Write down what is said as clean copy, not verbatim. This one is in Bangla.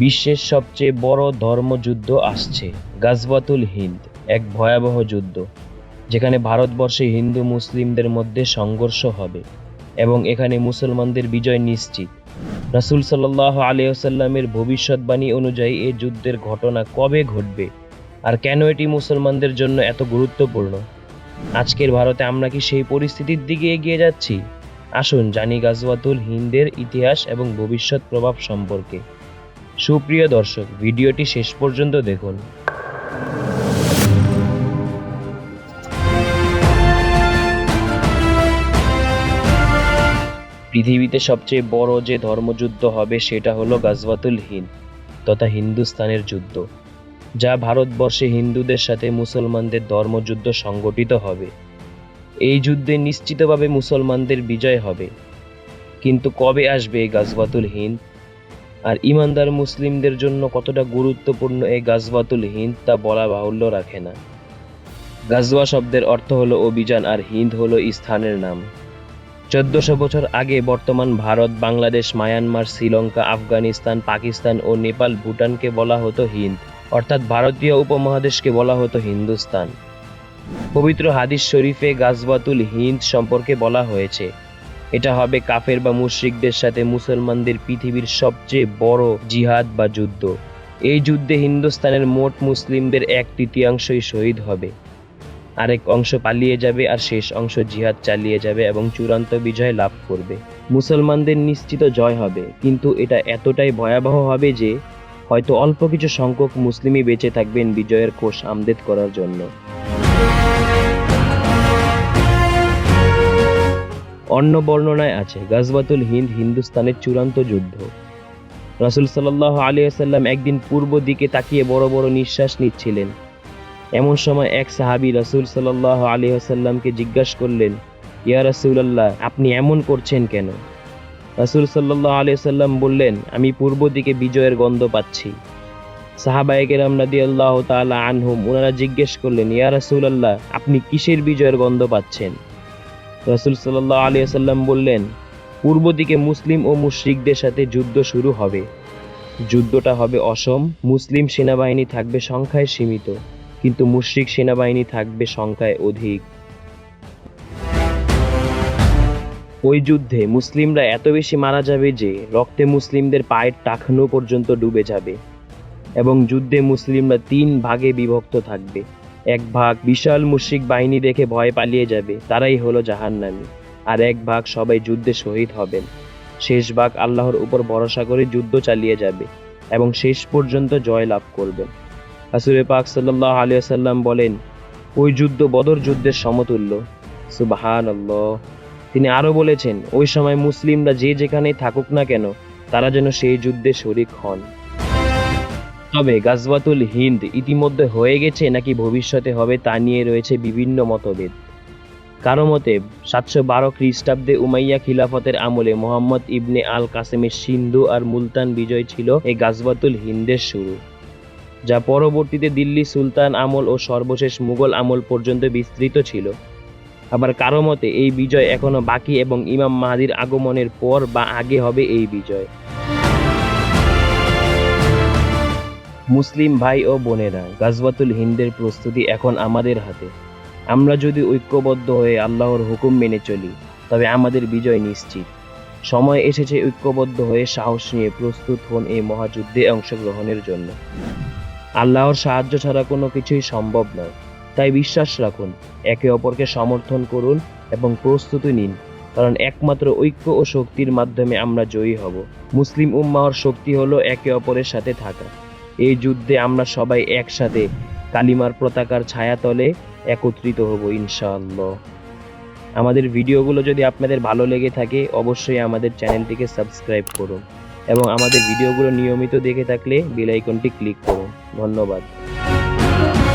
বিশ্বের সবচেয়ে বড় ধর্মযুদ্ধ আসছে, গাজওয়াতুল হিন্দ, এক ভয়াবহ যুদ্ধ যেখানে ভারতবর্ষে হিন্দু মুসলিমদের মধ্যে সংঘর্ষ হবে এবং এখানে মুসলমানদের বিজয় নিশ্চিত। রাসূল সাল্লাল্লাহু আলাইহি ওয়াসাল্লামের ভবিষ্যৎবাণী অনুযায়ী এই যুদ্ধের ঘটনা কবে ঘটবে আর কেন এটি মুসলমানদের জন্য এত গুরুত্বপূর্ণ? আজকের ভারতে আমরা কি সেই পরিস্থিতির দিকে এগিয়ে যাচ্ছি? আসুন জানি গাজওয়াতুল হিন্দের ইতিহাস এবং ভবিষ্যৎ প্রভাব সম্পর্কে। সুপ্রিয় দর্শক, ভিডিওটি শেষ পর্যন্ত দেখুন। পৃথিবীতে সবচেয়ে বড় যে ধর্মযুদ্ধ হবে সেটা হলো গাজওয়াতুল হিন্দ তথা হিন্দুস্তানের যুদ্ধ, যা ভারতবর্ষে হিন্দুদের সাথে মুসলমানদের ধর্মযুদ্ধ সংগঠিত হবে। এই যুদ্ধে নিশ্চিতভাবে মুসলমানদের বিজয় হবে, কিন্তু কবে আসবে এই গাজওয়াতুল হিন্দ আর ইমানদার মুসলিমদের জন্য কতটা গুরুত্বপূর্ণ এই গাজওয়াতুল হিন্দ তা বলা বাহুল্য রাখে না। গাজওয়া শব্দের অর্থ হলো অভিযান আর হিন্দ হলো স্থানের নাম। 1400 বছর আগে বর্তমান ভারত, বাংলাদেশ, মায়ানমার, শ্রীলঙ্কা, আফগানিস্তান, পাকিস্তান ও নেপাল, ভুটানকে বলা হতো হিন্দ, অর্থাৎ ভারতীয় উপমহাদেশকে বলা হতো হিন্দুস্তান। পবিত্র হাদিস শরীফে গাজওয়াতুল হিন্দ সম্পর্কে বলা হয়েছে, এটা হবে কাফের বা মুশরিকদের সাথে মুসলমানদের পৃথিবীর সবচেয়ে বড় জিহাদ বা যুদ্ধ। এই যুদ্ধে হিন্দুস্তানের মোট মুসলিমদের 1/3 শহীদ হবে, আরেক অংশ পালিয়ে যাবে আর শেষ অংশ জিহাদ চালিয়ে যাবে এবং চূড়ান্ত বিজয় লাভ করবে। মুসলমানদের নিশ্চিত জয় হবে, কিন্তু এটা এতটাই ভয়াবহ হবে যে হয়তো অল্প কিছু সংখ্যক মুসলিমই বেঁচে থাকবেন বিজয়ের কোষ আমদেদ করার জন্য। অন্য বর্ণনায় আছে গাজওয়াতুল হিন্দ হিন্দুস্তানের চূড়ান্ত যুদ্ধ। রাসূল সাল্লাল্লাহু আলাইহি ওয়াসাল্লাম একদিন পূর্ব দিকে তাকিয়ে বড় বড় নিঃশ্বাস নিচ্ছিলেন। এমন সময় এক সাহাবী রাসূল সাল্লাল্লাহু আলাইহি ওয়াসাল্লামকে জিজ্ঞাসা করলেন, ইয়া রাসূলুল্লাহ, আপনি এমন করছেন কেন? রাসূল সাল্লাল্লাহু আলাইহি ওয়াসাল্লাম বললেন, আমি পূর্ব দিকে বিজয়ের গন্ধ পাচ্ছি। সাহাবায়ে কেরাম রাদিয়াল্লাহু তাআলা আনহুম ওনারা জিজ্ঞেস করলেন, ইয়া রাসূলুল্লাহ, আপনি কিসের বিজয়ের গন্ধ পাচ্ছেন? রাসূল সাল্লাল্লাহু আলাইহি ওয়াসাল্লাম বললেন, পূর্ব দিকে মুসলিম ও মুশরিকদের সাথে যুদ্ধ শুরু হবে। যুদ্ধটা হবে অসম, মুসলিম সেনাবাহিনী থাকবে সংখ্যায় সীমিত, কিন্তু মুশরিক সেনাবাহিনী থাকবে সংখ্যায় অধিক। ওই যুদ্ধে মুসলিমরা এত বেশি মারা যাবে যে রক্তে মুসলিমদের পায়ের টাকনো পর্যন্ত ডুবে যাবে এবং যুদ্ধে মুসলিমরা 3 ভাগে বিভক্ত থাকবে। এক ভাগ বিশাল মুশরিক বাহিনী দেখে ভয় পালিয়ে যাবে, তারাই হলো জাহান্নামী, আর এক ভাগ সবাই যুদ্ধে শহীদ হবেন। শেষ ভাগ আল্লাহর উপর ভরসা করে যুদ্ধ চালিয়ে যাবে এবং শেষ পর্যন্ত জয় লাভ করবেন। রাসূল পাক সাল্লাল্লাহু আলাইহি ওয়াসাল্লাম বলেন, ওই যুদ্ধ বদর যুদ্ধের সমতুল্য। সুবহানাল্লাহ। তিনি আরো বলেছেন, ওই সময় মুসলিমরা যে যেখানেই থাকুক না কেন তারা যেন সেই যুদ্ধে শরীক হন। তবে গাজওয়াতুল হিন্দ ইতিমধ্যে হয়ে গেছে নাকি ভবিষ্যতে হবে তা নিয়ে রয়েছে বিভিন্ন মতভেদ। কারো মতে 712 খ্রিস্টাব্দে উমাইয়া খিলাফতের আমলে মুহাম্মদ ইবনে আল কাসেমের সিন্ধু আর মুলতান বিজয় ছিল এই গাজওয়াতুল হিন্দের শুরু, যা পরবর্তীতে দিল্লি সুলতান আমল ও সর্বশেষ মুঘল আমল পর্যন্ত বিস্তৃত ছিল। আবার কারো মতে এই বিজয় এখনো বাকি এবং ইমাম মাহদির আগমনের পর বা আগে হবে এই বিজয়। মুসলিম ভাই ও বোনেরা, গাজওয়াতুল হিন্দের প্রস্তুতি এখন আমাদের হাতে। আমরা যদি ঐক্যবদ্ধ হয়ে আল্লাহর হুকুম মেনে চলি তবে আমাদের বিজয় নিশ্চিত। সময় এসেছে ঐক্যবদ্ধ হয়ে সাহস নিয়ে প্রস্তুত হন এই মহাযুদ্ধে অংশগ্রহণের জন্য। আল্লাহর সাহায্য ছাড়া কোনো কিছুই সম্ভব নয়, তাই বিশ্বাস রাখুন, একে অপরকে সমর্থন করুন এবং প্রস্তুতি নিন, কারণ একমাত্র ঐক্য ও শক্তির মাধ্যমে আমরা জয়ী হব। মুসলিম উম্মাহর শক্তি হলো একে অপরের সাথে থাকা। এই যুদ্ধে আমরা সবাই একসাথে কালিমার পতাকার ছায়াতলে একত্রিত হব ইনশাআল্লাহ। আমাদের ভিডিওগুলো যদি আপনাদের ভালো লেগে থাকে অবশ্যই আমাদের চ্যানেলটিকে সাবস্ক্রাইব করুন এবং আমাদের ভিডিওগুলো নিয়মিত দেখে থাকলে বেল আইকনটি ক্লিক করুন। ধন্যবাদ।